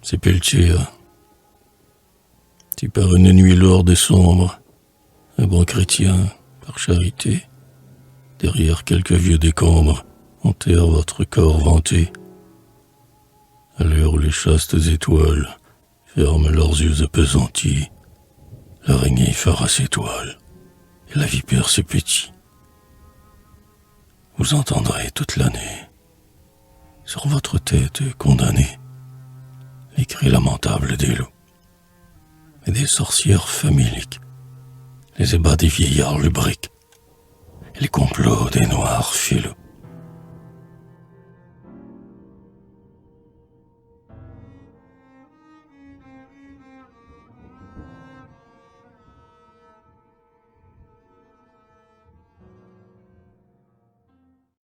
Sepulture. Si par une nuit lourde et sombre, un bon chrétien, par charité, derrière quelques vieux décombres, enterre votre corps vanté, à l'heure où les chastes étoiles ferment leurs yeux appesantis, l'araignée fera ses toiles, et la vipère ses petits. Vous entendrez toute l'année, sur votre tête condamnée, les cris lamentables des loups et des sorcières faméliques, les ébats des vieillards lubriques et les complots des noirs filous.